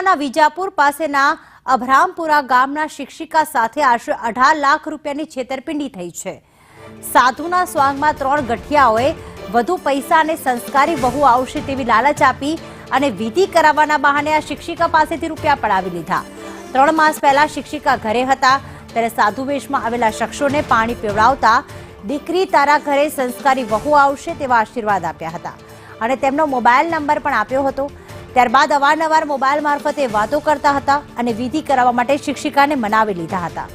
જિલ્લાના વિજાપુર પાસેના અભરામપુરા ગામના શિક્ષિકા સાથે આશરે 18 લાખ રૂપિયાની છેતરપિંડી થઈ છે। સાધુના સ્વાંગમાં 3 ગઠિયાઓએ વધુ પૈસા અને સંસ્કારી વહુ આવશે તેવી લાલચ આપી અને વિધિ કરાવવાના બહાને આ શિક્ષિકા પાસેથી રૂપિયા પડાવી લીધા। 3 માસ પહેલા શિક્ષિકા ઘરે હતા ત્યારે સાધુ વેશમાં આવેલા શખ્સોને પાણી પીવડાવતા દીકરી તારા ઘરે સંસ્કારી વહુ આવશે તેવા આશીર્વાદ આપ્યા હતા અને તેમનો મોબાઈલ નંબર પણ આપ્યો હતો। ત્યારબાદ અવારનવાર મોબાઈલ મારફતે વાતો કરતા હતા અને વિધિ કરાવવા માટે શિક્ષિકાને મનાવી લીધા હતા।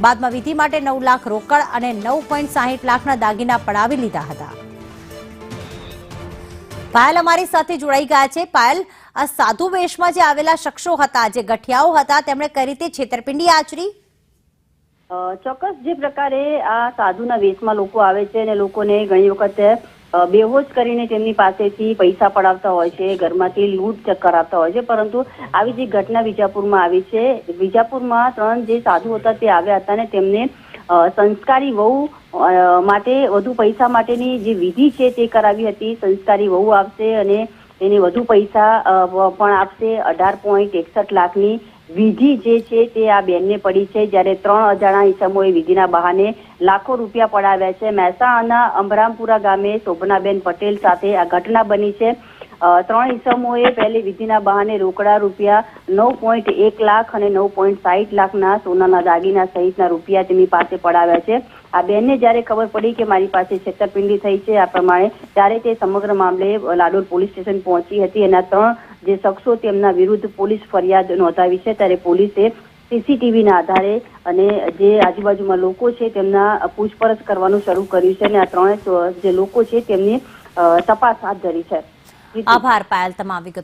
બાદમાં વિધિ માટે 9 લાખ રોકડ અને 9.60 લાખના દાગીના પડાવી લીધા હતા। પાયલ અમારી સાથે જોડાઈ ગયા છે। પાયલ, આ સાધુ વેશમાં જે આવેલા શખ્સો હતા, જે ગઠિયાઓ હતા, તેમણે કઈ રીતે છેતરપિંડી આચરી? ચોક્કસ જે પ્રકારે આ સાધુના વેશમાં લોકો આવે છે અને લોકોને ઘણી વખત બેહોશ કરીને તેમની પાસેથી પૈસા પડાવતા હોય છે, ઘરમાંથી લૂંટ કરાવતા હોય છે, પરંતુ આવી જે ઘટના વિજાપુરમાં આવી છે। વિજાપુરમાં 3 જે સાધુ હતા તે આવ્યા હતા અને તેમને સંસ્કારી વહુ માટે વધુ પૈસા માટેની જે વિધિ છે તે કરાવી હતી। સંસ્કારી વહુ આવશે અને એને વધુ પૈસા પણ આપશે। 18.61 લાખની વિધિ જે છે તે આ બેનને પડી છે, જ્યારે 3 અજાણા ઈસમોએ વિધિના બહાને લાખો રૂપિયા પડાવ્યા છે। મહેસાણાના અભરામપુરા ગામે શોભનાબેન પટેલ સાથે આ ઘટના બની છે। 3 ઈસમોએ પહેલી વિધિના બહાને રોકડા રૂપિયા 9.1 લાખ અને 9.60 લાખના સોનાના દાગીના સહિતના રૂપિયા તેમની પાસે પડાવ્યા છે। આ બેનને જ્યારે ખબર પડી કે મારી પાસે છેતરપિંડી થઈ છે આ પ્રમાણે, ત્યારે તે સમગ્ર મામલે લાડોલ પોલીસ સ્ટેશન પહોંચી હતી અને આ 3 જે શખ્સો તેમના વિરુદ્ધ પોલીસ ફરિયાદ નોંધાવી છે। ત્યારે પોલીસે સીસીટીવીના આધારે અને જે આજુબાજુમાં લોકો છે તેમના પૂછપરછ કરવાનું શરૂ કર્યું છે અને આ 3 જે લોકો છે તેમની તપાસ હાથ ધરી છે। આભાર પાયલ, તમામ વિગતો